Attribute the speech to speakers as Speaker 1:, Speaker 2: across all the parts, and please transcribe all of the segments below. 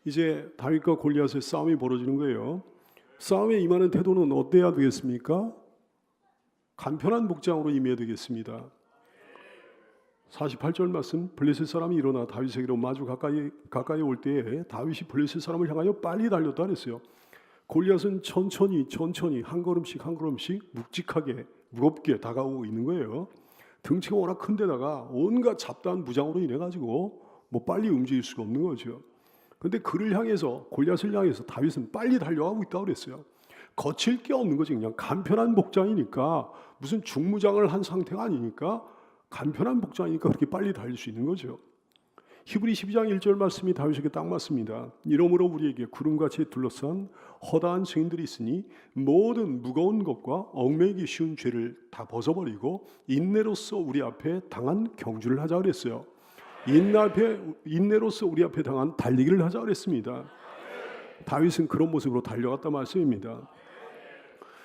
Speaker 1: 이제 다윗과 골리앗의 싸움이 벌어지는 거예요. 싸움에 임하는 태도는 어때야 되겠습니까? 간편한 복장으로 임해야 되겠습니다. 48절 말씀, 블레셋 사람이 일어나 다윗에게로 마주 가까이 올 때에 다윗이 블레셋 사람을 향하여 빨리 달렸다 그랬어요. 골리앗은 천천히 한 걸음씩 묵직하게 무겁게 다가오고 있는 거예요. 등치가 워낙 큰 데다가 온갖 잡다한 무장으로 인해 가지고 뭐 빨리 움직일 수가 없는 거죠. 근데 그를 향해서, 골리앗을 향해서 다윗은 빨리 달려가고 있다고 그랬어요. 거칠 게 없는 거지. 그냥 간편한 복장이니까, 무슨 중무장을 한 상태가 아니니까 간편한 복장이니까 그렇게 빨리 달릴 수 있는 거죠. 히브리 12장 1절 말씀이 다윗에게 딱 맞습니다. 이러므로 우리에게 구름같이 둘러싼 허다한 증인들이 있으니 모든 무거운 것과 얽매이기 쉬운 죄를 다 벗어버리고 인내로서 우리 앞에 당한 경주를 하자 그랬어요. 인내로서 우리 앞에 당한 달리기를 하자 그랬습니다. 다윗은 그런 모습으로 달려갔다 말씀입니다.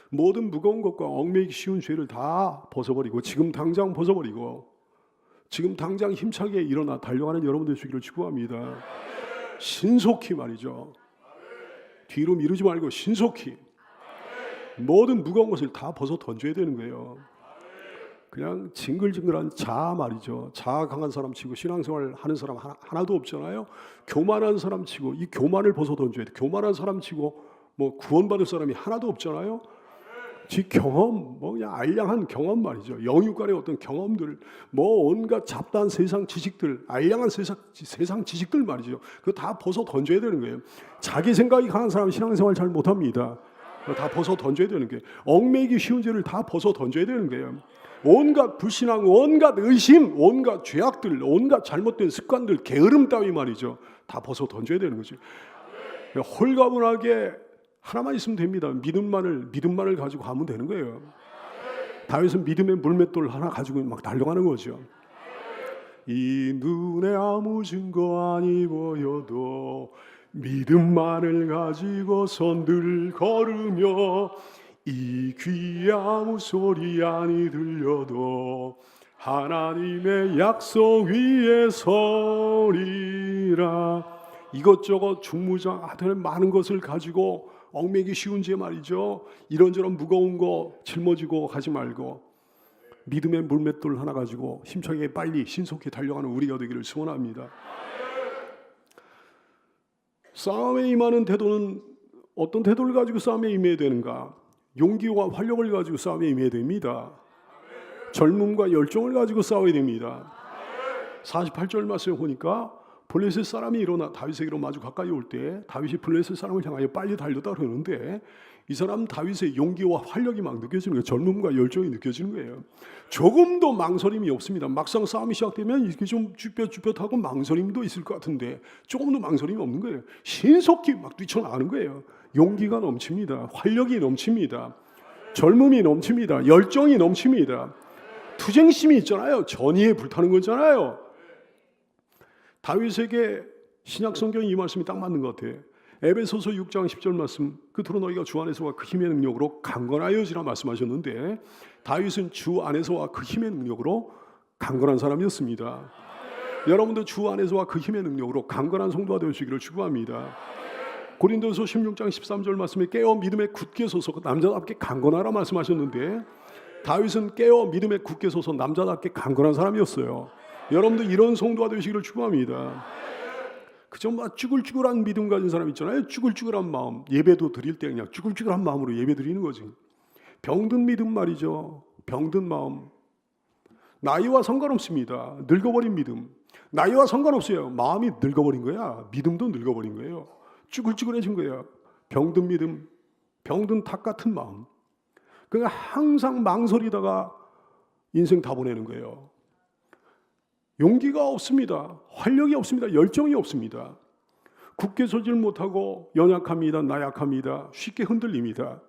Speaker 1: 모든 무거운 것과 얽매이기 쉬운 죄를 다 벗어버리고, 지금 당장 벗어버리고, 지금 당장 힘차게 일어나 달려가는 여러분들 되시기를 축복합니다. 신속히 말이죠. 뒤로 미루지 말고 신속히 모든 무거운 것을 다 벗어 던져야 되는 거예요. 그냥 징글징글한 자아 말이죠. 자아 강한 사람 치고 신앙생활 하는 사람 하나도 없잖아요. 교만한 사람 치고 이 교만을 벗어 던져야 돼. 교만한 사람 치고 뭐 구원받을 사람이 하나도 없잖아요. 지 경험, 뭐 그냥 알량한 경험 말이죠. 영육간의 어떤 경험들, 뭐 온갖 잡다한 세상 지식들, 알량한 세상 지식들 말이죠. 그거 다 벗어 던져야 되는 거예요. 자기 생각이 강한 사람은 신앙생활 잘 못합니다. 다 벗어 던져야 되는 거예요. 얽매이기 쉬운 죄를 다 벗어 던져야 되는 거예요. 온갖 불신앙, 온갖 의심, 온갖 죄악들, 온갖 잘못된 습관들, 게으름 따위 말이죠. 다 벗어 던져야 되는 거죠. 홀가분하게 하나만 있으면 됩니다. 믿음만을 가지고 가면 되는 거예요. 다윗은 믿음의 물맷돌 하나 가지고 막 달려가는 거죠. 이 눈에 아무 증거 아니 보여도 믿음만을 가지고서 늘 걸으며, 이 귀에 아무 소리 아니 들려도 하나님의 약속 위에 서리라. 이것저것 중무장 하여튼 많은 것을 가지고 얽매이기 쉬운 죄 말이죠. 이런저런 무거운 거 짊어지고 가지 말고 믿음의 물맷돌 하나 가지고 힘차게 빨리 신속히 달려가는 우리가 되기를 소원합니다. 싸움에 임하는 태도는 어떤 태도를 가지고 싸움에 임해야 되는가? 용기와 활력을 가지고 싸움에 임해야 됩니다. 젊음과 열정을 가지고 싸워야 됩니다. 48절 말씀을 보니까 블레셋 사람이 일어나 다윗에게로 마주 가까이 올 때 다윗이 블레셋 사람을 향하여 빨리 달렸다 그러는데, 이 사람 다윗의 용기와 활력이 막 느껴지는 거예요. 젊음과 열정이 느껴지는 거예요. 조금도 망설임이 없습니다. 막상 싸움이 시작되면 이렇게 좀 쭈뼛쭈뼛하고 망설임도 있을 것 같은데 조금도 망설임이 없는 거예요. 신속히 막 뛰쳐나가는 거예요. 용기가 넘칩니다. 활력이 넘칩니다. 젊음이 넘칩니다. 열정이 넘칩니다. 투쟁심이 있잖아요. 전의에 불타는 거잖아요. 다윗에게 신약 성경이 이 말씀이 딱 맞는 것 같아요. 에베소서 6장 10절 말씀, 끝으로 너희가 주 안에서와 그 힘의 능력으로 강건하여지라 말씀하셨는데, 다윗은 주 안에서와 그 힘의 능력으로 강건한 사람이었습니다. 여러분도 주 안에서와 그 힘의 능력으로 강건한 성도가 되시기를 축복합니다. 고린도서 16장 13절 말씀에 깨어 믿음에 굳게 서서 남자답게 강건하라 말씀하셨는데, 다윗은 깨어 믿음에 굳게 서서 남자답게 강건한 사람이었어요. 여러분도 이런 성도가 되시기를 축복합니다. 그저 막 쭈글쭈글한 믿음 가진 사람 있잖아요. 쭈글쭈글한 마음, 예배도 드릴 때 그냥 쭈글쭈글한 마음으로 예배 드리는 거지. 병든 믿음 말이죠. 병든 마음. 나이와 상관없습니다. 늙어버린 믿음. 나이와 상관없어요. 마음이 늙어버린 거야. 믿음도 늙어버린 거예요. 쭈글쭈글해진 거예요. 병든 믿음, 병든 닭 같은 마음. 그러니까 항상 망설이다가 인생 다 보내는 거예요. 용기가 없습니다. 활력이 없습니다. 열정이 없습니다. 굳게 서질 못하고 연약합니다. 나약합니다. 쉽게 흔들립니다.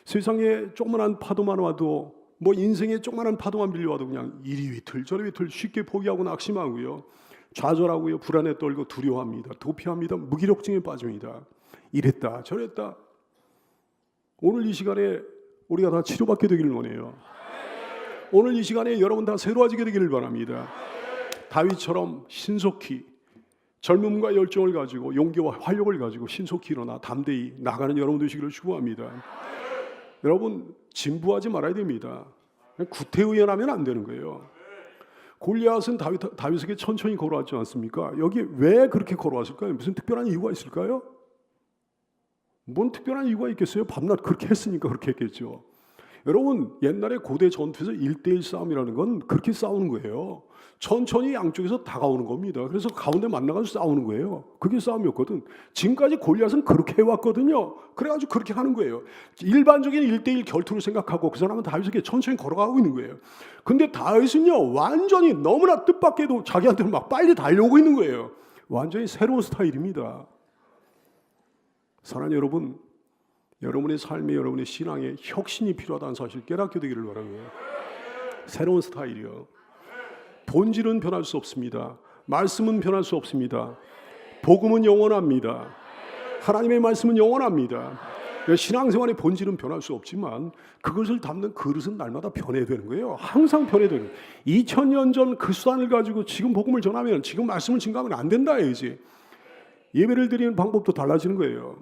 Speaker 1: 세상에 조그만한 파도만 와도, 뭐 인생에 조그만한 파도만 밀려와도 그냥 이리 위틀 저리 위틀 쉽게 포기하고 낙심하고요. 좌절하고요. 불안에 떨고 두려워합니다. 도피합니다. 무기력증에 빠집니다. 이랬다 저랬다. 오늘 이 시간에 우리가 다 치료받게 되기를 원해요. 오늘 이 시간에 여러분 다 새로워지게 되기를 바랍니다. 다윗처럼 신속히 젊음과 열정을 가지고 용기와 활력을 가지고 신속히 일어나 담대히 나가는 여러분 되시기를 축복합니다. 여러분 진부하지 말아야 됩니다. 구태의연하면 안 되는 거예요. 골리앗은 다윗에게 천천히 걸어왔지 않습니까? 여기 왜 그렇게 걸어왔을까요? 무슨 특별한 이유가 있을까요? 뭔 특별한 이유가 있겠어요? 밤낮 그렇게 했으니까 그렇게 했겠죠. 여러분 옛날에 고대 전투에서 1대1 싸움이라는 건 그렇게 싸우는 거예요. 천천히 양쪽에서 다가오는 겁니다. 그래서 가운데 만나가지고 싸우는 거예요. 그게 싸움이었거든. 지금까지 골리앗은 그렇게 해왔거든요. 그래가지고 그렇게 하는 거예요. 일반적인 1대1 결투를 생각하고 그 사람은 다윗에게 천천히 걸어가고 있는 거예요. 근데 다윗은요 완전히 너무나 뜻밖에도 자기한테 막 빨리 달려오고 있는 거예요. 완전히 새로운 스타일입니다. 사랑하는 여러분, 여러분의 삶에 여러분의 신앙에 혁신이 필요하다는 사실 깨닫게 되기를 바랍니다. 새로운 스타일이요. 본질은 변할 수 없습니다. 말씀은 변할 수 없습니다. 복음은 영원합니다. 하나님의 말씀은 영원합니다. 신앙생활의 본질은 변할 수 없지만 그것을 담는 그릇은 날마다 변해야 되는 거예요. 항상 변해야 되는 거예요. 2000년 전 그 수단을 가지고 지금 복음을 전하면 지금 말씀을 증가하면 안 된다 이제. 예배를 드리는 방법도 달라지는 거예요.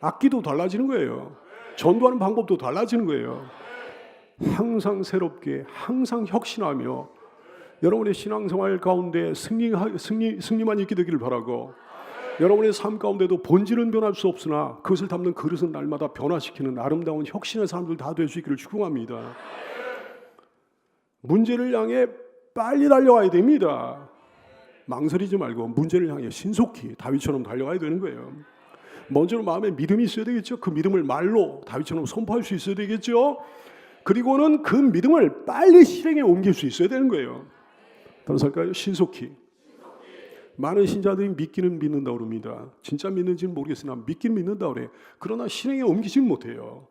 Speaker 1: 악기도 달라지는 거예요. 전도하는 방법도 달라지는 거예요. 항상 새롭게 항상 혁신하며 여러분의 신앙생활 가운데 승리만 있게 되기를 바라고, 여러분의 삶 가운데도 본질은 변할 수 없으나 그것을 담는 그릇은 날마다 변화시키는 아름다운 혁신의 사람들 다 될 수 있기를 축복합니다. 문제를 향해 빨리 달려가야 됩니다. 망설이지 말고 문제를 향해 신속히 다윗처럼 달려가야 되는 거예요. 먼저 마음에 믿음이 있어야 되겠죠. 그 믿음을 말로 다윗처럼 선포할 수 있어야 되겠죠. 그리고는 그 믿음을 빨리 실행에 옮길 수 있어야 되는 거예요. 따라서일까요? 신속히. 많은 신자들이 믿기는 믿는다고 그럽니다. 진짜 믿는지는 모르겠으나 믿긴 믿는다고 그래. 그러나 실행에 옮기지는 못해요.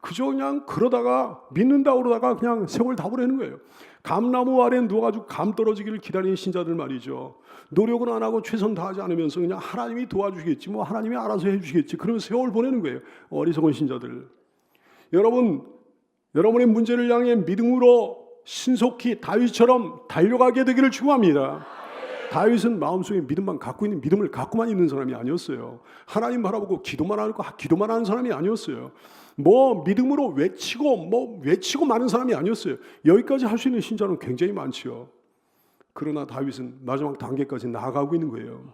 Speaker 1: 그저 그냥 그러다가 믿는다고 그러다가 그냥 세월 다 보내는 거예요. 감나무 아래에 누워가지고 감 떨어지기를 기다리는 신자들 말이죠. 노력은 안 하고 최선 다하지 않으면서 그냥 하나님이 도와주시겠지, 뭐 하나님이 알아서 해주시겠지, 그러면서 세월 보내는 거예요. 어리석은 신자들. 여러분의 문제를 향해 믿음으로 신속히 다윗처럼 달려가게 되기를 축원합니다. 다윗은 마음속에 믿음만 갖고 있는, 믿음을 갖고만 있는 사람이 아니었어요. 하나님 바라보고 기도만 하는 사람이 아니었어요. 믿음으로 외치고 많은 사람이 아니었어요. 여기까지 할 수 있는 신자는 굉장히 많지요. 그러나 다윗은 마지막 단계까지 나아가고 있는 거예요.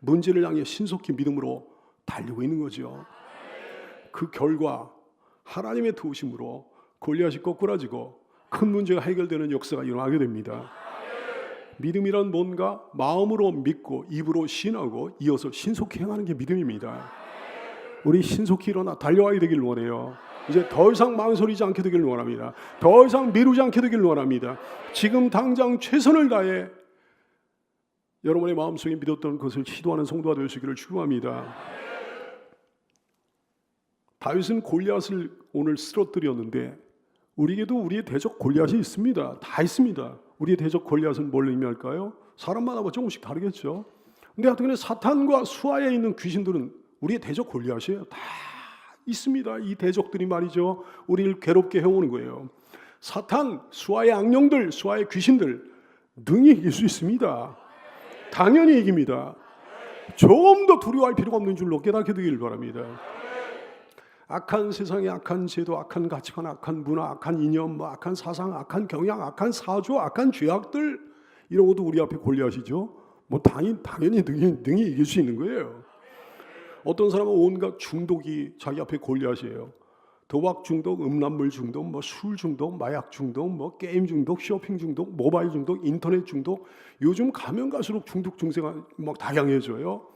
Speaker 1: 문제를 향해 신속히 믿음으로 달리고 있는 거죠. 그 결과 하나님의 도우심으로 골리앗이 꼬꾸라지고 큰 문제가 해결되는 역사가 일어나게 됩니다. 믿음이란 뭔가 마음으로 믿고 입으로 신하고 이어서 신속히 행하는 게 믿음입니다. 우리 신속히 일어나 달려가야 되길 원해요. 이제 더 이상 망설이지 않게 되길 원합니다. 더 이상 미루지 않게 되길 원합니다. 지금 당장 최선을 다해 여러분의 마음속에 믿었던 것을 시도하는 성도가 될 수 있기를 축원합니다. 다윗은 골리앗을 오늘 쓰러뜨렸는데 우리에게도 우리의 대적 골리앗이 있습니다. 다 있습니다. 우리의 대적 골리앗은 뭘 의미할까요? 사람마다 조금씩 다르겠죠. 근데 하여튼 사탄과 수하에 있는 귀신들은 우리의 대적 골리앗이에요. 다 있습니다. 이 대적들이 말이죠, 우리를 괴롭게 해오는 거예요. 사탄, 수하의 악령들, 수하의 귀신들 능히 이길 수 있습니다. 당연히 이깁니다. 조금 더 두려워할 필요가 없는 줄로 깨닫게 되길 바랍니다. 악한 세상의 악한 제도, 악한 가치관, 악한 문화, 악한 이념, 악한 사상, 악한 경향, 악한 사조, 악한 죄악들, 이런 것도 우리 앞에 골리앗이죠. 당연히 능히 이길 수 있는 거예요. 어떤 사람은 온갖 중독이 자기 앞에 골리앗이에요. 도박 중독, 음란물 중독, 술 중독, 마약 중독, 게임 중독, 쇼핑 중독, 모바일 중독, 인터넷 중독. 요즘 가면 갈수록 중독 증세가 다양해져요.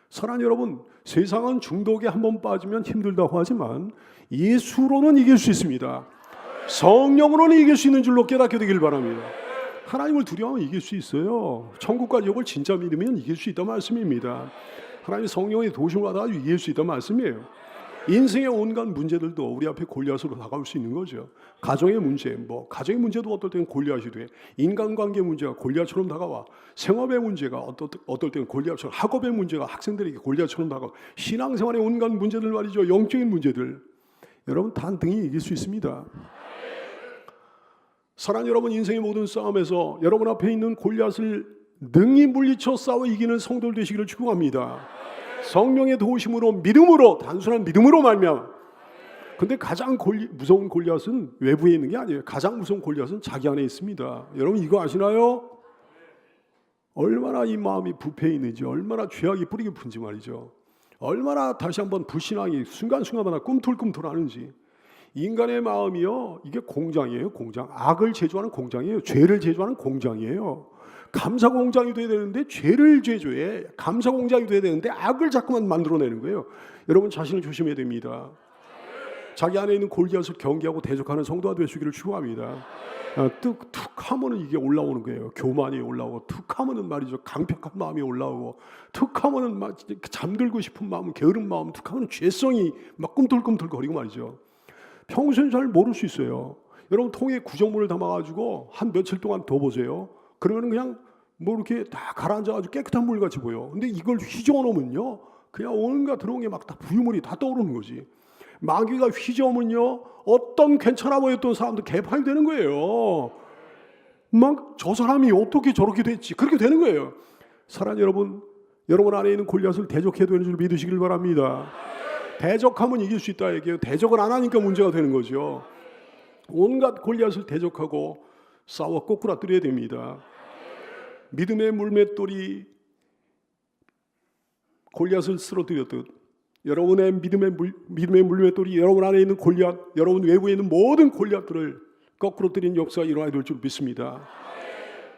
Speaker 1: 사랑하는 여러분, 세상은 중독에 한번 빠지면 힘들다고 하지만 예수로는 이길 수 있습니다. 성령으로는 이길 수 있는 줄로 깨닫게 되길 바랍니다. 하나님을 두려워하면 이길 수 있어요. 천국과 지옥을 진짜 믿으면 이길 수 있다 말씀입니다. 하나님의 성령의 도심을 받아가지고 이길 수 있다 말씀이에요. 인생의 온갖 문제들도 우리 앞에 골리앗으로 다가올 수 있는 거죠. 가정의 문제, 가정의 문제도 어떨 때는 골리앗이 돼. 인간관계 문제가 골리앗처럼 다가와. 생업의 문제가 어떨 때는 골리앗처럼, 학업의 문제가 학생들에게 골리앗처럼 다가와. 신앙생활의 온갖 문제들 말이죠. 영적인 문제들. 여러분 단등히 이길 수 있습니다. 사랑하는 여러분, 인생의 모든 싸움에서 여러분 앞에 있는 골리앗을 능히 물리쳐 싸워 이기는 성도들 되시기를 축복합니다. 성령의 도우심으로 믿음으로, 단순한 믿음으로 말미암아. 근데 가장 무서운 골리앗은 외부에 있는 게 아니에요. 가장 무서운 골리앗은 자기 안에 있습니다. 여러분 이거 아시나요? 얼마나 이 마음이 부패해 있는지, 얼마나 죄악이 뿌리 깊은지 말이죠. 얼마나 다시 한번 불신앙이 순간순간마다 꿈틀꿈틀하는지. 인간의 마음이요, 이게 공장이에요. 공장. 악을 제조하는 공장이에요. 죄를 제조하는 공장이에요. 감사 공장이 돼야 되는데 죄를 제조해. 감사 공장이 돼야 되는데 악을 자꾸만 만들어내는 거예요. 여러분 자신을 조심해야 됩니다. 자기 안에 있는 골리앗을 경계하고 대적하는 성도가 되시기를 축복합니다. 툭 하면은 이게 올라오는 거예요. 교만이 올라오고, 툭 하면은 말이죠, 강팍한 마음이 올라오고, 툭 하면은 막 잠들고 싶은 마음, 게으른 마음, 툭 하면은 죄성이 막 꿈틀꿈틀거리고 말이죠. 평소엔 잘 모를 수 있어요. 여러분 통에 구정물을 담아가지고 한 며칠 동안 둬보세요. 그러면 그냥 뭐 이렇게 다 가라앉아가지고 깨끗한 물 같이 보여. 근데 이걸 휘저어 놓으면요, 그냥 온갖 들어온 게 막 다 부유물이 다 떠오르는 거지. 마귀가 휘저으면요, 어떤 괜찮아 보였던 사람도 개판이 되는 거예요. 막 저 사람이 어떻게 저렇게 됐지, 그렇게 되는 거예요. 사랑하는 여러분, 여러분 안에 있는 골리앗을 대적해야 되는 줄 믿으시길 바랍니다. 대적하면 이길 수 있다 얘기해요. 대적을 안 하니까 문제가 되는 거죠. 온갖 골리앗을 대적하고 싸워 꼬꾸라뜨려야 됩니다. 믿음의 물맷돌이 골리앗을 쓰러뜨렸듯, 여러분의 믿음의 물맷돌이 여러분 안에 있는 골리앗, 여러분 외부에 있는 모든 골리앗들을 거꾸로 뜨린 역사가 일어나야 될 줄 믿습니다.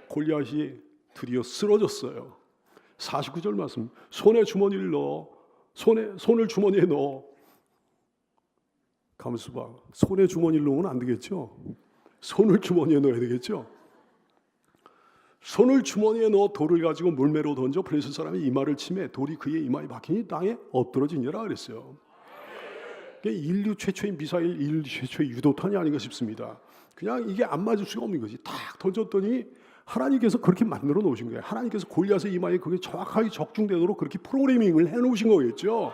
Speaker 1: 골리앗이 드디어 쓰러졌어요. 49절 말씀, 손을 주머니에 넣어. 가만있어 봐. 손에 주머니를 넣으면 안 되겠죠. 손을 주머니에 넣어야 되겠죠. 손을 주머니에 넣어 돌을 가지고 물매로 던져 블레셋 사람이 이마를 치매 돌이 그의 이마에 박히니 땅에 엎드러지니라 그랬어요. 인류 최초의 미사일, 인류 최초의 유도탄이 아닌가 싶습니다. 그냥 이게 안 맞을 수가 없는 거지. 탁 던졌더니 하나님께서 그렇게 만들어 놓으신 거예요. 하나님께서 골리앗의 이마에 그게 정확하게 적중되도록 그렇게 프로그래밍을 해놓으신 거겠죠.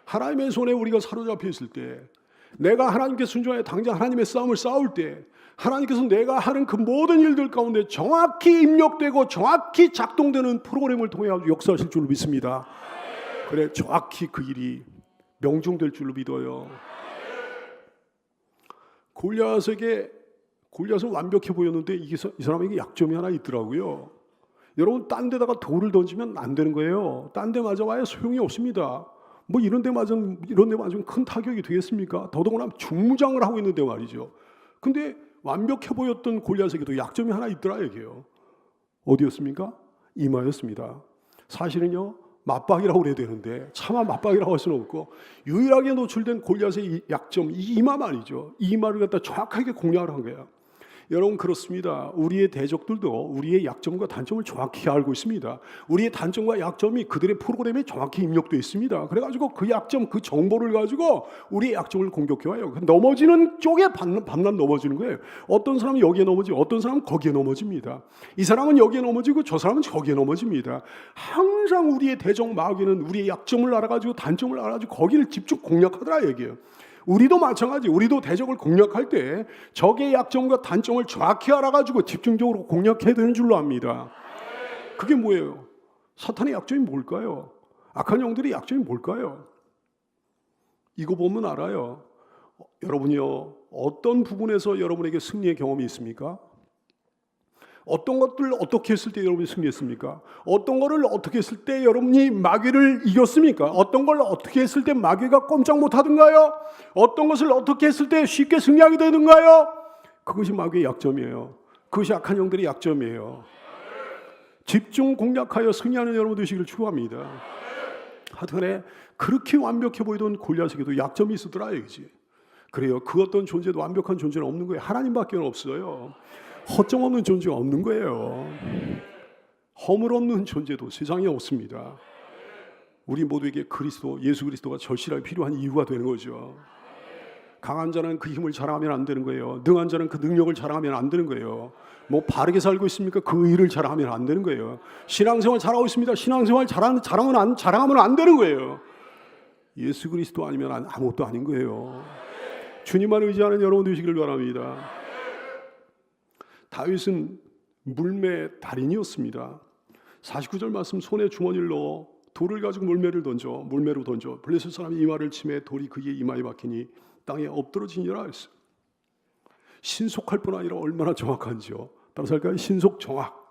Speaker 1: 하나님의 손에 우리가 사로잡혀 있을 때, 내가 하나님께 순종해 당장 하나님의 싸움을 싸울 때, 하나님께서 내가 하는 그 모든 일들 가운데 정확히 입력되고 정확히 작동되는 프로그램을 통해 역사하실 줄로 믿습니다. 그래, 정확히 그 일이 명중될 줄로 믿어요. 골리앗은 완벽해 보였는데 이 사람에게 약점이 하나 있더라고요. 여러분, 딴 데다가 돌을 던지면 안 되는 거예요. 딴 데 맞아봐야 소용이 없습니다. 뭐 이런 데 맞으면 큰 타격이 되겠습니까? 더더구나 중무장을 하고 있는데 말이죠. 근데 완벽해 보였던 골리앗에게도 약점이 하나 있더라 얘기예요. 어디였습니까? 이마였습니다. 사실은요, 맞박이라고 그래야 되는데 차마 맞박이라고 할 수는 없고, 유일하게 노출된 골리앗의 약점, 이 이마 말이죠. 이 이마를 갖다 정확하게 공략을 한 거예요. 여러분, 그렇습니다. 우리의 대적들도 우리의 약점과 단점을 정확히 알고 있습니다. 우리의 단점과 약점이 그들의 프로그램에 정확히 입력되어 있습니다. 그래가지고 그 약점, 그 정보를 가지고 우리의 약점을 공격해와요. 넘어지는 쪽에 반만 넘어지는 거예요. 어떤 사람은 여기에 넘어지고 어떤 사람은 거기에 넘어집니다. 이 사람은 여기에 넘어지고 저 사람은 거기에 넘어집니다. 항상 우리의 대적 마귀는 우리의 약점을 알아가지고 단점을 알아가지고 거기를 집중 공략하더라 얘기예요. 우리도 마찬가지. 우리도 대적을 공략할 때 적의 약점과 단점을 정확히 알아가지고 집중적으로 공략해야 되는 줄로 압니다. 그게 뭐예요? 사탄의 약점이 뭘까요? 악한 영들의 약점이 뭘까요? 이거 보면 알아요. 여러분이요, 어떤 부분에서 여러분에게 승리의 경험이 있습니까? 어떤 것들을 어떻게 했을 때 여러분이 승리했습니까? 어떤 거를 어떻게 했을 때 여러분이 마귀를 이겼습니까? 어떤 걸 어떻게 했을 때 마귀가 꼼짝 못하던가요? 어떤 것을 어떻게 했을 때 쉽게 승리하게 되는가요? 그것이 마귀의 약점이에요. 그것이 악한 영들의 약점이에요. 집중 공략하여 승리하는 여러분 되시기를 축복합니다. 하여튼간에 그렇게 완벽해 보이던 골리앗에게도 약점이 있었더라 얘기지. 그래요. 그 어떤 존재도 완벽한 존재는 없는 거예요. 하나님밖에 없어요. 허점 없는 존재가 없는 거예요. 허물 없는 존재도 세상에 없습니다. 우리 모두에게 예수 그리스도가 절실하게 필요한 이유가 되는 거죠. 강한 자는 그 힘을 자랑하면 안 되는 거예요. 능한 자는 그 능력을 자랑하면 안 되는 거예요. 뭐 바르게 살고 있습니까? 그 의를 자랑하면 안 되는 거예요. 신앙생활 잘하고 있습니다. 신앙생활 자랑하면 안 되는 거예요. 예수 그리스도 아니면 아무것도 아닌 거예요. 주님만 의지하는 여러분 되시길 바랍니다. 다윗은 물매 달인이었습니다. 49절 말씀, 손에 주머니를 넣어 돌을 가지고 물매로 던져 블레셋 사람이 이마를 치매 돌이 그의 이마에 박히니 땅에 엎드러지니라 했어요. 신속할 뿐 아니라 얼마나 정확한지요. 따라서 할까요? 신속 정확.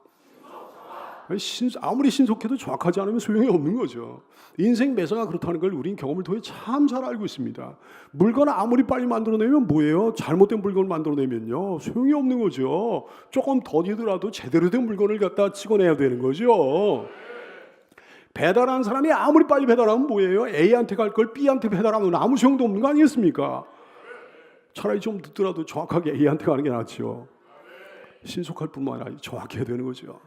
Speaker 1: 아무리 신속해도 정확하지 않으면 소용이 없는 거죠. 인생 매사가 그렇다는 걸 우린 경험을 통해 참 잘 알고 있습니다. 물건을 아무리 빨리 만들어내면 뭐예요? 잘못된 물건을 만들어내면요 소용이 없는 거죠. 조금 더디더라도 제대로 된 물건을 갖다 찍어내야 되는 거죠. 배달하는 사람이 아무리 빨리 배달하면 뭐예요? A한테 갈 걸 B한테 배달하면 아무 소용도 없는 거 아니겠습니까? 차라리 좀 늦더라도 정확하게 A한테 가는 게 낫죠. 신속할 뿐만 아니라 정확해야 되는 거죠.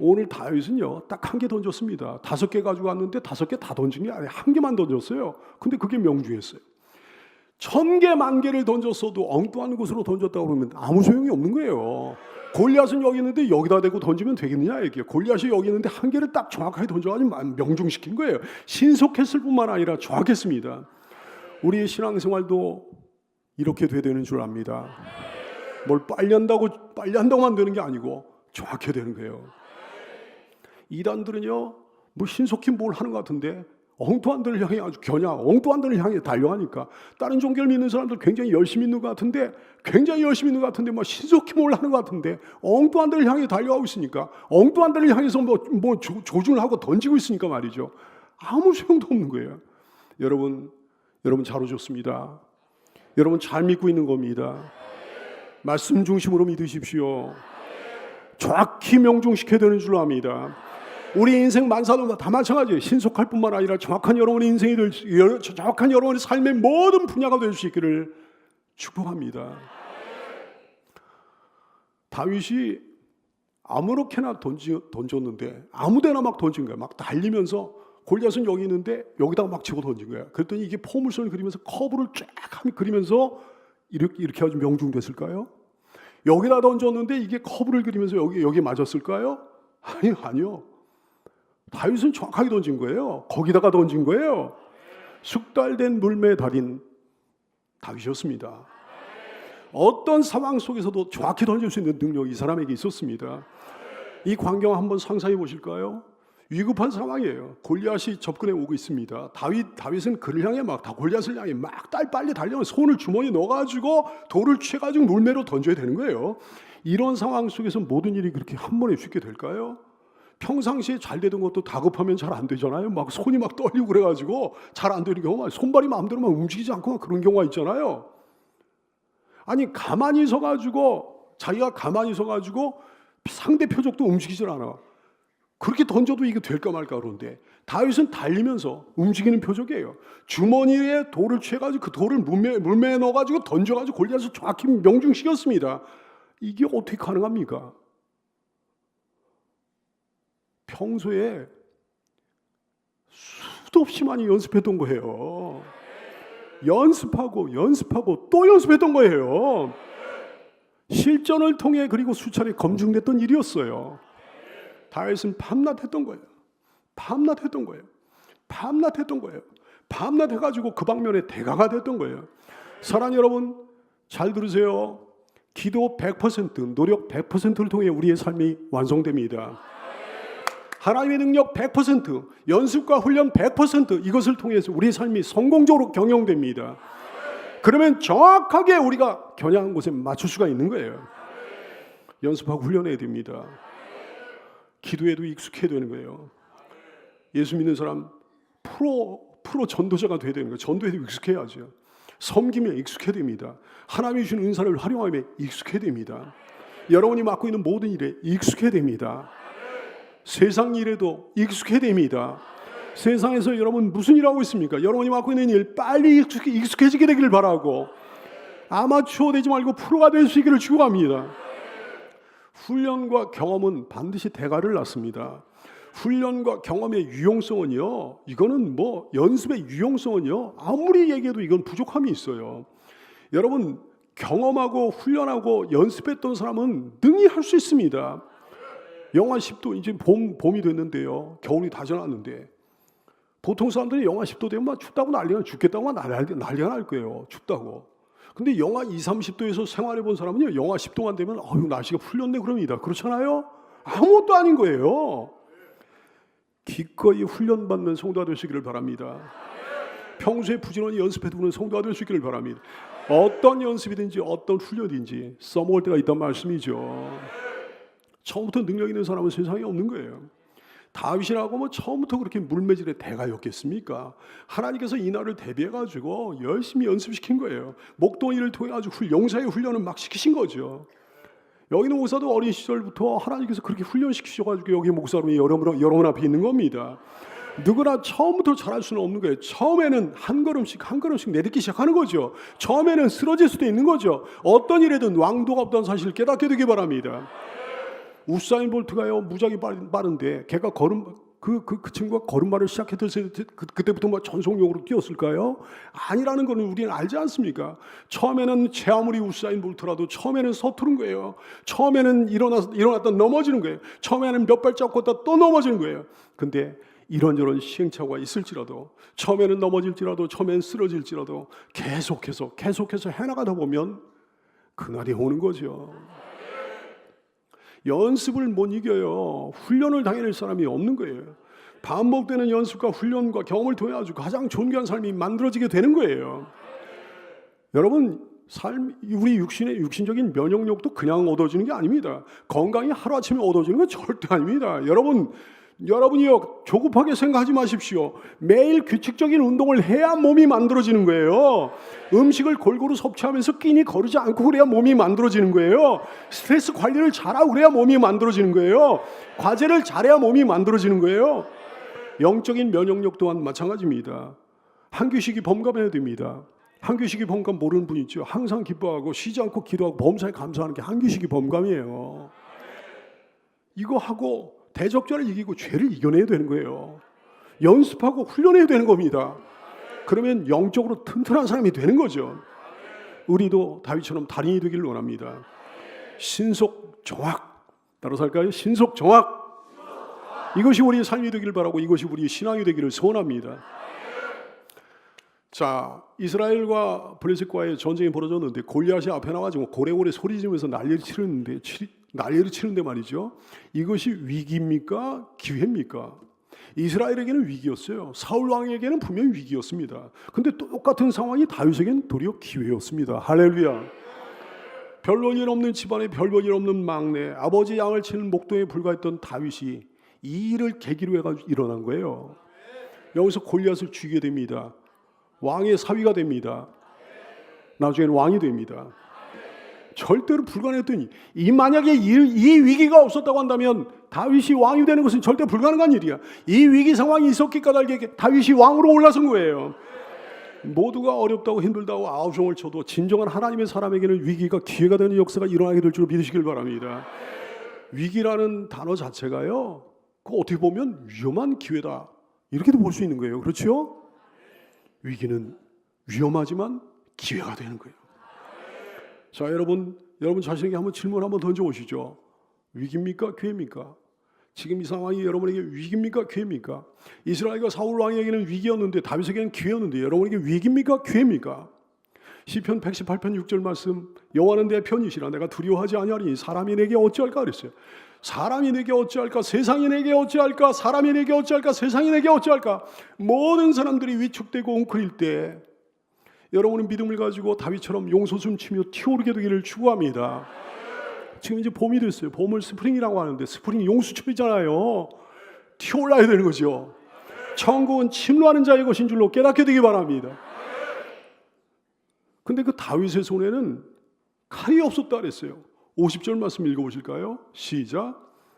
Speaker 1: 오늘 다윗은요 딱 한 개 던졌습니다. 5개 가지고 왔는데 5개 다 던진 게 아니라 한 개만 던졌어요. 근데 그게 명중했어요. 1000개 10,000개를 던졌어도 엉뚱한 곳으로 던졌다고 그러면 아무 소용이 없는 거예요. 골리앗은 여기 있는데 여기다 대고 던지면 되겠느냐 이게. 골리앗이 여기 있는데 한 개를 딱 정확하게 던져가지고 명중시킨 거예요. 신속했을 뿐만 아니라 정확했습니다. 우리의 신앙생활도 이렇게 돼야 되는 줄 압니다. 뭘 빨리 한다고만 되는 게 아니고 정확해야 되는 거예요. 이단들은요 뭐 신속히 뭘 하는 것 같은데 엉뚱한 데를 향해 아주 엉뚱한 데를 향해 달려가니까 다른 종교를 믿는 사람들 굉장히 열심히 있는 것 같은데 뭐 신속히 뭘 하는 것 같은데 엉뚱한 데를 향해 달려가고 있으니까 엉뚱한 데를 향해서 뭐 조준을 하고 던지고 있으니까 말이죠. 아무 소용도 없는 거예요. 여러분 잘 오셨습니다. 여러분 잘 믿고 있는 겁니다. 말씀 중심으로 믿으십시오. 정확히 명중시켜야 되는 줄로 압니다. 우리 인생 만사도 다 마찬가지예요. 신속할 뿐만 아니라 정확한 여러분의 정확한 여러분의 삶의 모든 분야가 될 수 있기를 축복합니다. 다윗이 아무렇게나 던졌는데 아무데나 막 던진 거야. 막 달리면서 골리앗은 여기 있는데 여기다가 막 집어 던진 거야. 그랬더니 이게 포물선을 그리면서 커브를 쫙 그리면서 이렇게 아주 명중됐을까요? 여기다 던졌는데 이게 커브를 그리면서 여기 맞았을까요? 아니요. 다윗은 정확하게 던진 거예요. 거기다가 던진 거예요. 숙달된 물매 달인 다윗이었습니다. 어떤 상황 속에서도 정확히 던질 수 있는 능력이 이 사람에게 있었습니다. 이 광경 한번 상상해 보실까요? 위급한 상황이에요. 골리앗이 접근해 오고 있습니다. 다윗은 그를 향해 골리앗을 향해 빨리 달려서 손을 주머니에 넣어가지고 돌을 취해가지고 물매로 던져야 되는 거예요. 이런 상황 속에서 모든 일이 그렇게 한 번에 쉽게 될까요? 평상시에 잘 되던 것도 다급하면 잘 안 되잖아요. 손이 떨리고 그래가지고 잘 안 되는 경우가, 손발이 마음대로 움직이지 않고 그런 경우가 있잖아요. 아니 자기가 가만히 서가지고 상대 표적도 움직이질 않아. 그렇게 던져도 이게 될까 말까 그런데 다윗은 달리면서 움직이는 표적이에요. 주머니에 돌을 취해가지고 그 돌을 물매에 넣어가지고 던져가지고 골리앗을 정확히 명중시켰습니다. 이게 어떻게 가능합니까? 평소에 수도 없이 많이 연습했던 거예요. 연습하고 또 연습했던 거예요. 실전을 통해 그리고 수차례 검증됐던 일이었어요. 다윗은 밤낮했던 거예요. 밤낮해가지고 그 방면에 대가가 됐던 거예요. 사랑하는 여러분 잘 들으세요. 기도 100%, 노력 100%를 통해 우리의 삶이 완성됩니다. 하나님의 능력 100%, 연습과 훈련 100% 이것을 통해서 우리의 삶이 성공적으로 경영됩니다. 그러면 정확하게 우리가 겨냥한 곳에 맞출 수가 있는 거예요. 연습하고 훈련해야 됩니다. 기도에도 익숙해야 되는 거예요. 예수 믿는 사람 프로 전도자가 돼야 되는 거예요. 전도에도 익숙해야죠. 섬기면 익숙해야 됩니다. 하나님이 주신 은사를 활용하며 익숙해야 됩니다. 여러분이 맡고 있는 모든 일에 익숙해야 됩니다. 세상 일에도 익숙해야 됩니다. 세상에서 여러분 무슨 일 하고 있습니까? 여러분이 맡고 있는 일 빨리 익숙해지게 되기를 바라고 아마추어 되지 말고 프로가 될 수 있기를 축복합니다. 훈련과 경험은 반드시 대가를 낳습니다. 훈련과 경험의 유용성은요, 이거는 연습의 유용성은요, 아무리 얘기해도 이건 부족함이 있어요. 여러분 경험하고 훈련하고 연습했던 사람은 능히 할 수 있습니다. 영하 10도 이제 봄이 됐는데요, 겨울이 다 지났는데 보통 사람들이 영하 10도 되면 춥다고 난리가 죽겠다고 난리가 날 거예요. 춥다고. 근데 영하 2, 30도에서 생활해 본 사람은요, 영하 10도만 되면 날씨가 풀렸네 그럽니다. 그렇잖아요? 아무것도 아닌 거예요. 기꺼이 훈련받는 성도가 되시기를 바랍니다. 평소에 부지런히 연습해두는 성도가 될 수 있기를 바랍니다. 어떤 연습이든지 어떤 훈련인지 써먹을 때가 있단 말씀이죠. 처음부터 능력 있는 사람은 세상에 없는 거예요. 다윗이라고 뭐 처음부터 그렇게 물매질의 대가였겠습니까? 하나님께서 이 날을 대비해가지고 열심히 연습시킨 거예요. 목동이를 통해가지고 용사의 훈련을 막 시키신 거죠. 여기는 목사도 어린 시절부터 하나님께서 그렇게 훈련시키셔가지고 여기 목사로 여러분 앞에 있는 겁니다. 누구나 처음부터 잘할 수는 없는 거예요. 처음에는 한 걸음씩 내딛기 시작하는 거죠. 처음에는 쓰러질 수도 있는 거죠. 어떤 일에든 왕도가 없다는 사실을 깨닫게 되기 바랍니다. 우사인 볼트가요 무지하게 빠른데 걔가 그 친구가 걸음마를 시작했을 때 그때부터 뭐 전속력으로 뛰었을까요? 아니라는 걸 우리는 알지 않습니까? 처음에는 제 아무리 우사인 볼트라도 처음에는 서투른 거예요. 처음에는 일어났다 넘어지는 거예요. 처음에는 몇 발짝 걷다 또 넘어지는 거예요. 근데 이런저런 시행착오가 있을지라도, 처음에는 넘어질지라도, 처음에는 쓰러질지라도 계속해서 해나가다 보면 그날이 오는 거죠. 연습을 못 이겨요. 훈련을 당해낼 사람이 없는 거예요. 반복되는 연습과 훈련과 경험을 통해 아주 가장 존귀한 삶이 만들어지게 되는 거예요. 여러분, 우리 육신적인 면역력도 그냥 얻어지는 게 아닙니다. 건강이 하루아침에 얻어지는 건 절대 아닙니다. 여러분이요, 조급하게 생각하지 마십시오. 매일 규칙적인 운동을 해야 몸이 만들어지는 거예요. 음식을 골고루 섭취하면서 끼니 거르지 않고 그래야 몸이 만들어지는 거예요. 스트레스 관리를 잘하고 그래야 몸이 만들어지는 거예요. 과제를 잘해야 몸이 만들어지는 거예요. 영적인 면역력 또한 마찬가지입니다. 한규식이 범감해야 됩니다. 한규식이 범감 모르는 분 있죠. 항상 기뻐하고 쉬지 않고 기도하고 범사에 감사하는 게 한규식이 범감이에요. 이거 하고 대적자를 이기고 죄를 이겨내야 되는 거예요. 연습하고 훈련해야 되는 겁니다. 그러면 영적으로 튼튼한 사람이 되는 거죠. 우리도 다윗처럼 달인이 되기를 원합니다. 신속 정확, 따라서 할까요? 신속 정확. 이것이 우리의 삶이 되기를 바라고 이것이 우리의 신앙이 되기를 소원합니다. 자, 이스라엘과 블레셋과의 전쟁이 벌어졌는데 골리앗이 앞에 나와가지고 고래고래 소리 지르면서 난리를 치는데 말이죠. 이것이 위기입니까? 기회입니까? 이스라엘에게는 위기였어요. 사울 왕에게는 분명히 위기였습니다. 근데 똑같은 상황이 다윗에게는 도리어 기회였습니다. 할렐루야. 별볼일 없는 집안에 별볼일 없는 막내, 아버지 양을 치는 목동에 불과했던 다윗이 이 일을 계기로 해가지고 일어난 거예요. 여기서 골리앗을 죽이게 됩니다. 왕의 사위가 됩니다. 나중에는 왕이 됩니다. 절대로 불가능했더니 만약에 이 위기가 없었다고 한다면 다윗이 왕이 되는 것은 절대 불가능한 일이야. 이 위기 상황이 있었기 까닭에 다윗이 왕으로 올라선 거예요. 모두가 어렵다고 힘들다고 아우성을 쳐도 진정한 하나님의 사람에게는 위기가 기회가 되는 역사가 일어나게 될 줄 믿으시길 바랍니다. 위기라는 단어 자체가요, 그거 어떻게 보면 위험한 기회다 이렇게도 볼 수 있는 거예요. 그렇죠? 위기는 위험하지만 기회가 되는 거예요. 자, 여러분 자신에게 한번 질문 한번 던져보시죠. 위기입니까? 기회입니까? 지금 이 상황이 여러분에게 위기입니까? 기회입니까? 이스라엘과 사울 왕에게는 위기였는데 다윗에게는 기회였는데 여러분에게 위기입니까? 기회입니까? 시편 118편 6절 말씀, 여호와는 내 편이시라 내가 두려워하지 아니하리니 사람이 내게 어찌할까 그랬어요. 사람이 내게 어찌할까? 세상이 내게 어찌할까? 사람이 내게 어찌할까? 세상이 내게 어찌할까? 모든 사람들이 위축되고 웅크릴 때 여러분은 믿음을 가지고 다윗처럼 용솟음 치며 튀어오르게 되기를 축원합니다. 지금 이제 봄이 됐어요. 봄을 스프링이라고 하는데 스프링이 용수철이잖아요. 튀어올라야 되는 거죠. 천국은 침노하는 자의 것인 줄로 깨닫게 되기 바랍니다. 근데 그 다윗의 손에는 칼이 없었다 그랬어요. 50절 말씀 읽어보실까요? 시작.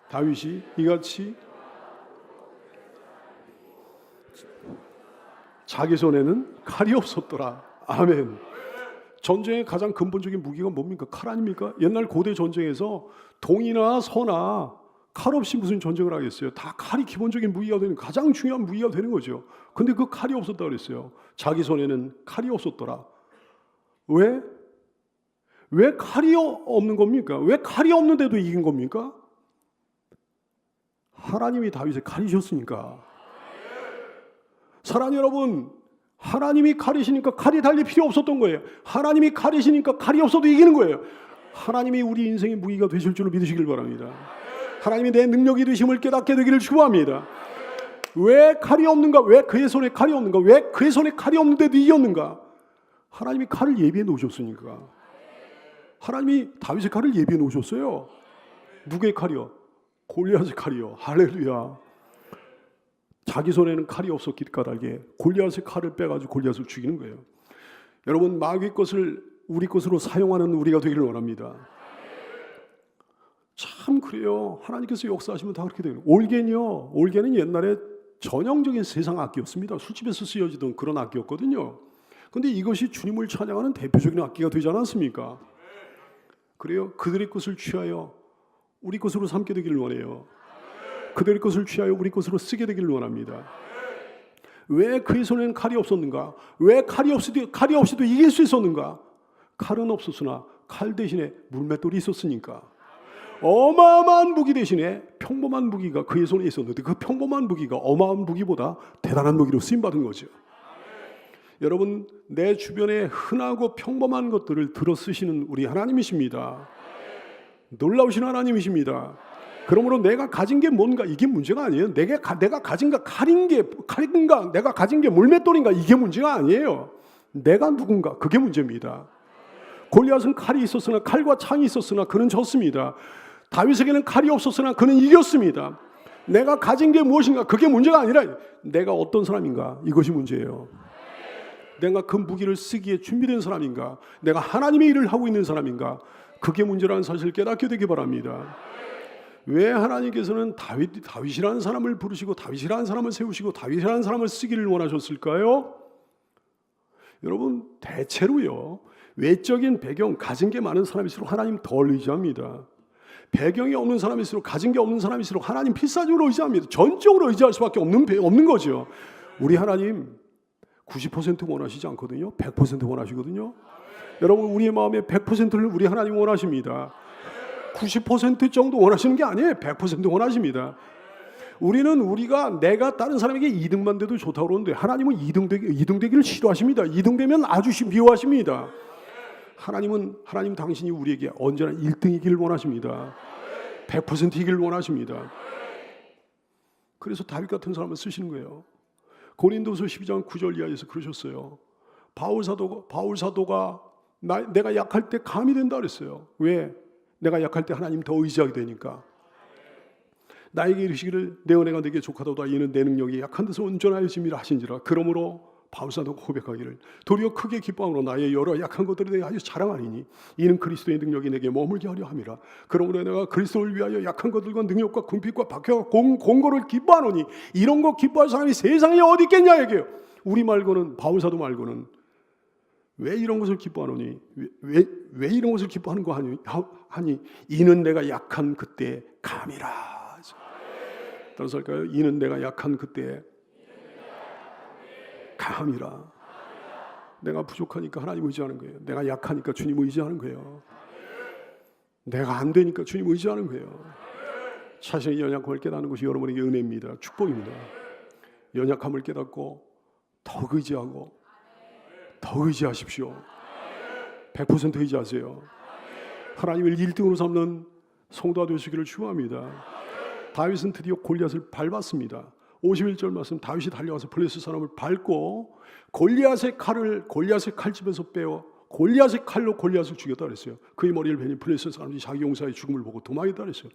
Speaker 1: 다윗이 이같이 자기 손에는 칼이 없었더라. 아멘. 전쟁의 가장 근본적인 무기가 뭡니까? 칼 아닙니까? 옛날 고대 전쟁에서 동이나 서나 칼 없이 무슨 전쟁을 하겠어요? 다 칼이 기본적인 무기가 되는, 가장 중요한 무기가 되는 거죠. 근데 그 칼이 없었다 그랬어요. 자기 손에는 칼이 없었더라. 왜? 왜 칼이 없는 겁니까? 왜 칼이 없는데도 이긴 겁니까? 하나님이 다윗의 칼이셨으니까. 사랑하는 여러분, 하나님이 칼이시니까 칼이 달릴 필요 없었던 거예요. 하나님이 칼이시니까 칼이 없어도 이기는 거예요. 하나님이 우리 인생의 무기가 되실 줄로 믿으시길 바랍니다. 하나님이 내 능력이 되심을 깨닫게 되기를 축원합니다. 왜 칼이 없는가? 왜 그의 손에 칼이 없는가? 왜 그의 손에 칼이 없는데도 이겼는가? 하나님이 칼을 예비해 놓으셨으니까. 하나님이 다윗의 칼을 예비해 놓으셨어요. 누구의 칼이요? 골리앗의 칼이요. 할렐루야. 자기 손에는 칼이 없었기 까닭에 골리앗의 칼을 빼가지고 골리앗을 죽이는 거예요. 여러분, 마귀의 것을 우리 것으로 사용하는 우리가 되기를 원합니다. 참 그래요. 하나님께서 역사하시면 다 그렇게 돼요. 올겐이요. 올겐은 옛날에 전형적인 세상 악기였습니다. 술집에서 쓰여지던 그런 악기였거든요. 그런데 이것이 주님을 찬양하는 대표적인 악기가 되지 않았습니까? 그래요. 그들의 것을 취하여 우리 것으로 삼게 되기를 원해요. 그들의 것을 취하여 우리 것으로 쓰게 되기를 원합니다. 왜 그의 손에는 칼이 없었는가? 왜 칼이 없이도 이길 수 있었는가? 칼은 없었으나 칼 대신에 물맷돌이 있었으니까. 어마어마한 무기 대신에 평범한 무기가 그의 손에 있었는데 그 평범한 무기가 어마어마한 무기보다 대단한 무기로 쓰임받은 거죠. 여러분, 내 주변에 흔하고 평범한 것들을 들어 쓰시는 우리 하나님이십니다. 놀라우신 하나님이십니다. 그러므로 내가 가진 게 뭔가 이게 문제가 아니에요. 내가 가진 게 칼인가 내가 가진 게 물맷돌인가 이게 문제가 아니에요. 내가 누군가 그게 문제입니다. 골리앗은 칼이 있었으나 칼과 창이 있었으나 그는 졌습니다. 다윗에게는 칼이 없었으나 그는 이겼습니다. 내가 가진 게 무엇인가 그게 문제가 아니라 내가 어떤 사람인가 이것이 문제예요. 내가 그 무기를 쓰기에 준비된 사람인가, 내가 하나님의 일을 하고 있는 사람인가, 그게 문제라는 사실을 깨닫게 되기 바랍니다. 왜 하나님께서는 다윗이라는 사람을 부르시고 다윗이라는 사람을 세우시고 다윗이라는 사람을 쓰기를 원하셨을까요? 여러분, 대체로요, 외적인 배경 가진 게 많은 사람일수록 하나님 덜 의지합니다. 배경이 없는 사람일수록, 가진 게 없는 사람일수록 하나님 필사적으로 의지합니다. 전적으로 의지할 수밖에 없는 거죠. 우리 하나님 90% 원하시지 않거든요. 100% 원하시거든요. 여러분, 우리의 마음의 100%를 우리 하나님 원하십니다. 90% 정도 원하시는 게 아니에요. 100% 원하십니다. 우리가 내가 다른 사람에게 2등만 돼도 좋다고 그러는데 하나님은 2등 되기를 싫어하십니다. 2등 되면 아주 미워하십니다. 하나님 당신이 우리에게 언제나 1등이기를 원하십니다. 100%이기를 원하십니다. 그래서 다윗 같은 사람을 쓰시는 거예요. 고린도서 12장 9절 이하에서 그러셨어요. 바울 사도가 내가 약할 때 감이 된다 그랬어요. 왜? 내가 약할 때 하나님 더 의지하게 되니까. 나에게 이르시기를 내 은혜가 내게 족하도다. 이는 내 능력이 약한 데서 온전하여 짐이라 하신지라. 그러므로 바울 사도가 고백하기를 도리어 크게 기뻐함으로 나의 여러 약한 것들에 대해 아주 자랑하리니 이는 그리스도의 능력이 내게 머물게 하려 함이라. 그러므로 내가 그리스도를 위하여 약한 것들과 능력과 궁핍과 박해와 공고를 기뻐하노니 이런 거 기뻐할 사람이 세상에 어디 있겠냐 얘기해요. 우리 말고는, 바울 사도 말고는. 왜 이런 것을 기뻐하노니? 왜 이런 것을 기뻐하는 거 하니? 이는 내가 약한 그때 감이라. 따라서 할까요? 이는 내가 약한 그때 감이라. 내가 부족하니까 하나님 의지하는 거예요. 내가 약하니까 주님 의지하는 거예요. 내가 안 되니까 주님 의지하는 거예요. 자신의 연약함을 깨닫는 것이 여러분에게 은혜입니다. 축복입니다. 연약함을 깨닫고 더욱 의지하고 더 의지하십시오. 100% 의지하세요. 하나님을 1등으로 삼는 성도가 되시기를 축원합니다. 다윗은 드디어 골리앗을 밟았습니다. 51절 말씀, 다윗이 달려와서 블레셋 사람을 밟고 골리앗의 칼집에서 빼어 골리앗의 칼로 골리앗을 죽였다 그랬어요. 그의 머리를 베니 블레셋 사람들이 자기 용사의 죽음을 보고 도망했다 그랬어요.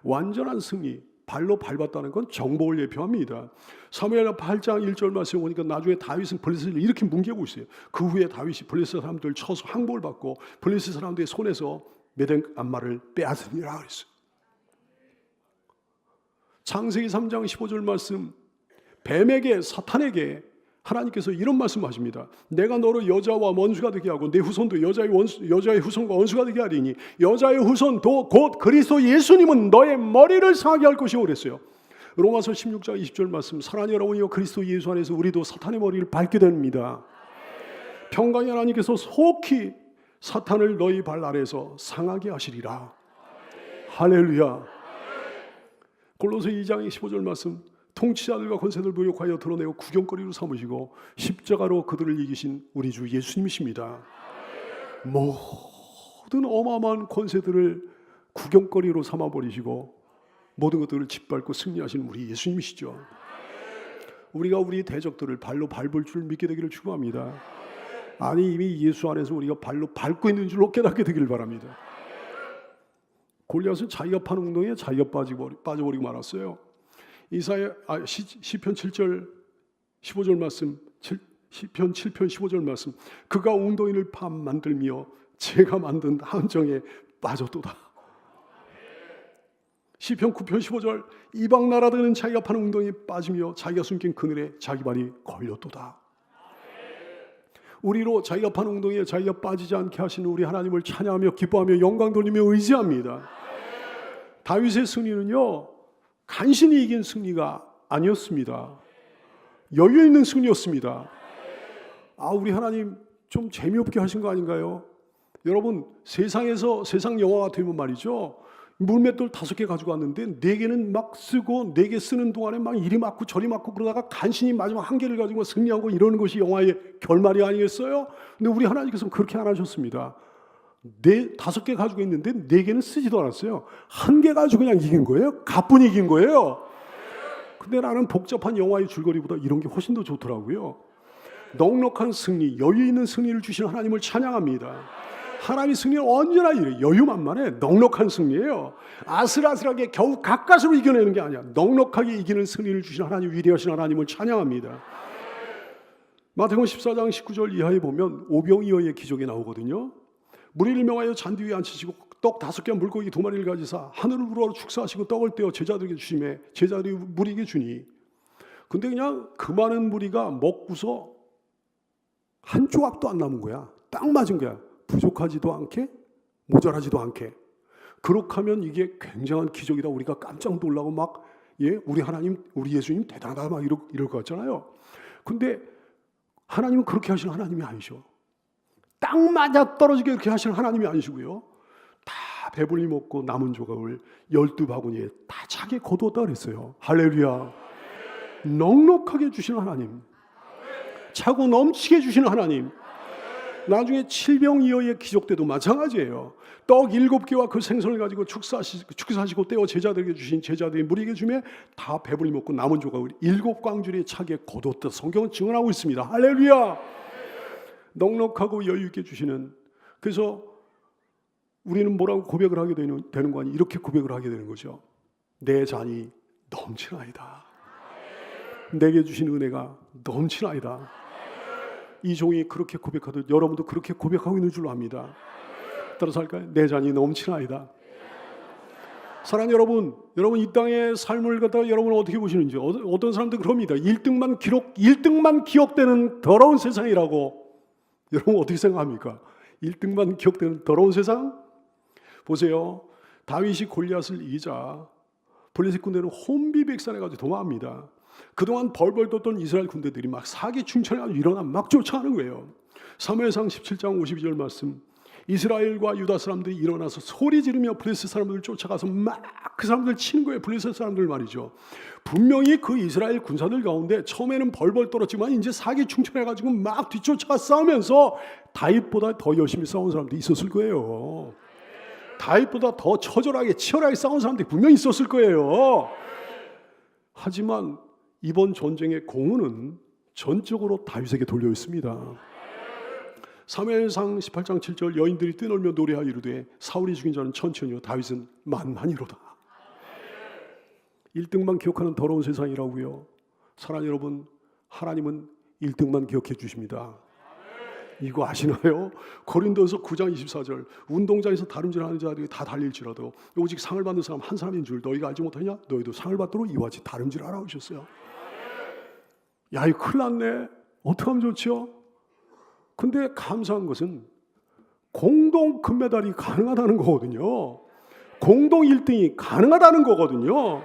Speaker 1: 완전한 승리, 발로 밟았다는 건 정복을 예표합니다. 사무엘하 8장 1절 말씀에 보니까 나중에 다윗은 블레셋을 이렇게 뭉개고 있어요. 그 후에 다윗이 블레셋 사람들을 쳐서 항복을 받고 블레셋 사람들의 손에서 메된 안마를 빼앗으니라 그랬어요. 창세기 3장 15절 말씀, 뱀에게, 사탄에게 하나님께서 이런 말씀하십니다. 내가 너를 여자와 원수가 되게 하고 내 후손도 여자의 후손과 원수가 되게 하리니 여자의 후손도 곧 그리스도 예수님은 너의 머리를 상하게 할 것이오 그랬어요. 로마서 16장 20절 말씀, 사랑하는 여러분이여 그리스도 예수 안에서 우리도 사탄의 머리를 밟게 됩니다. 평강의 하나님께서 속히 사탄을 너희 발 아래에서 상하게 하시리라. 할렐루야. 골로새 2장 15절 말씀, 통치자들과 권세들 무력하여 드러내고 구경거리로 삼으시고 십자가로 그들을 이기신 우리 주 예수님이십니다. 모든 어마어마한 권세들을 구경거리로 삼아버리시고 모든 것들을 짓밟고 승리하신 우리 예수님이시죠. 우리가 우리 대적들을 발로 밟을 줄 믿게 되기를 축원합니다. 아니 이미 예수 안에서 우리가 발로 밟고 있는 줄로 깨닫게 되기를 바랍니다. 골리앗은 자기가 파는 운동에 자기가 빠져버리고 말았어요. 시편 7절 15절 말씀, 시편 7편 15절 말씀, 그가 운동인을 만들며 제가 만든 함정에 빠졌도다. 시편 9편 15절, 이방 나라들은 자기가 파는 운동에 빠지며 자기가 숨긴 그늘에 자기 발이 걸렸도다. 우리로 자기가 파는 운동에 자기가 빠지지 않게 하시는 우리 하나님을 찬양하며 기뻐하며 영광 돌리며 의지합니다. 다윗의 승리는요, 간신히 이긴 승리가 아니었습니다. 여유 있는 승리였습니다. 우리 하나님 좀 재미없게 하신 거 아닌가요? 여러분, 세상에서 세상 영화 같으면 말이죠, 물맷돌 5개 가지고 왔는데 4개는 막 쓰고 4개 쓰는 동안에 막 이리 맞고 저리 맞고 그러다가 간신히 마지막 1개를 가지고 승리하고 이러는 것이 영화의 결말이 아니겠어요? 근데 우리 하나님께서는 그렇게 안 하셨습니다. 5개 가지고 있는데 4개는 쓰지도 않았어요. 1개 가지고 그냥 이긴 거예요. 가뿐히 이긴 거예요. 근데 나는 복잡한 영화의 줄거리보다 이런 게 훨씬 더 좋더라고요. 넉넉한 승리, 여유 있는 승리를 주시는 하나님을 찬양합니다. 하나님의 승리는 언제나 이래 여유만만해. 넉넉한 승리예요. 아슬아슬하게 겨우 가까스로 이겨내는 게 아니야. 넉넉하게 이기는 승리를 주시는 하나님, 위대하신 하나님을 찬양합니다. 마태복음 14장 19절 이하에 보면 오병이어의 기적이 나오거든요. 무리를 명하여 잔디 위에 앉히시고 떡 5개와 물고기 2마리를 가지사 하늘을 우러러 축사하시고 떡을 떼어 제자들에게 주시매 제자들이 무리에게 주니. 근데 그냥 그 많은 무리가 먹고서 한 조각도 안 남은 거야. 딱 맞은 거야. 부족하지도 않게 모자라지도 않게. 그렇게 하면 이게 굉장한 기적이다. 우리가 깜짝 놀라고 막 우리 하나님, 우리 예수님 대단하다 막 이럴 것 같잖아요. 근데 하나님은 그렇게 하시는 하나님이 아니셔. 딱 맞아 떨어지게 그렇게 하시는 하나님이 아니시고요. 다 배불리 먹고 남은 조각을 12바구니에 다 차게 거두었다 그랬어요. 할렐루야. 넉넉하게 주시는 하나님, 차고 넘치게 주시는 하나님. 나중에 칠병이어의 기적 때도 마찬가지예요. 떡 7개와 그 생선을 가지고 축사하시고 떼어 제자들에게 주신 제자들이 무리에게 주며 다 배불리 먹고 남은 조각을 7광주리에 차게 거두었다. 성경은 증언하고 있습니다. 할렐루야. 넉넉하고 여유 있게 주시는. 그래서 우리는 뭐라고 고백을 하게 되는 거 아니? 이렇게 고백을 하게 되는 거죠. 내 잔이 넘치나이다. 내게 주신 은혜가 넘치나이다. 이 종이 그렇게 고백하듯 여러분도 그렇게 고백하고 있는 줄로 압니다. 따라서 할까요? 내 잔이 넘치나이다. 사랑하는 여러분 이 땅의 삶을 갖다가 여러분은 어떻게 보시는지. 어떤 사람들 그럽니다. 1등만 기억되는 더러운 세상이라고. 여러분 어떻게 생각합니까? 1등만 기억되는 더러운 세상? 보세요. 다윗이 골리앗을 이기자 블레셋 군대는 혼비백산해가지고 도망합니다. 그동안 벌벌 떴던 이스라엘 군대들이 막 사기충천해가지고 일어나 막 쫓아가는 거예요. 사무엘상 17장 52절 말씀, 이스라엘과 유다 사람들이 일어나서 소리 지르며 블레셋 사람들을 쫓아가서 막 그 사람들 치는 거예요. 블레셋 사람들 말이죠. 분명히 그 이스라엘 군사들 가운데 처음에는 벌벌 떨었지만 이제 사기충천해가지고 막 뒤쫓아가 싸우면서 다윗보다 더 열심히 싸운 사람들이 있었을 거예요. 다윗보다 더 처절하게 치열하게 싸운 사람들이 분명히 있었을 거예요. 하지만 이번 전쟁의 공은 전적으로 다윗에게 돌려 있습니다. 사무엘상 18장 7절, 여인들이 뛰놀며 노래하여 이르되 사울이 죽인 자는 천천히요 다윗은 만만이로다. 1등만 기억하는 더러운 세상이라고요. 사랑하는 여러분, 하나님은 1등만 기억해 주십니다. 이거 아시나요? 고린도서 9장 24절, 운동장에서 다름질하는 자들이 다 달릴지라도 오직 상을 받는 사람 한 사람인 줄 너희가 알지 못하냐? 너희도 상을 받도록 이와 같이 다름질하라 하셨어요. 야, 이거 큰일 났네. 어떻게 하면 좋죠? 근데 감사한 것은 공동 금메달이 가능하다는 거거든요. 공동 1등이 가능하다는 거거든요.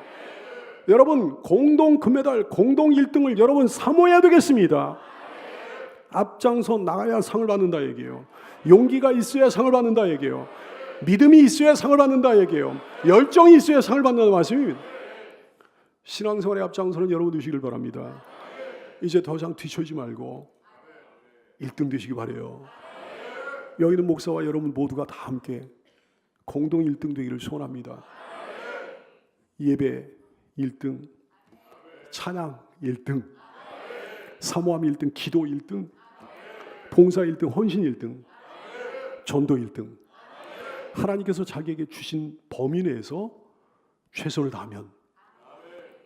Speaker 1: 여러분, 공동 금메달, 공동 1등을 여러분 사모해야 되겠습니다. 앞장서 나가야 상을 받는다 얘기예요. 용기가 있어야 상을 받는다 얘기예요. 믿음이 있어야 상을 받는다 얘기예요. 열정이 있어야 상을 받는다는 말씀입니다. 신앙생활의 앞장서는 여러분 되시길 바랍니다. 이제 더 이상 뒤처지지 말고 1등 되시기 바라요. 여기는 목사와 여러분 모두가 다 함께 공동 1등 되기를 소원합니다. 예배 1등, 찬양 1등, 사모함 1등, 기도 1등, 봉사 1등, 헌신 1등, 전도 1등. 하나님께서 자기에게 주신 범위 내에서 최선을 다하면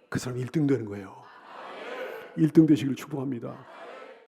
Speaker 1: 그 사람이 1등 되는 거예요. 1등 되시길 축복합니다.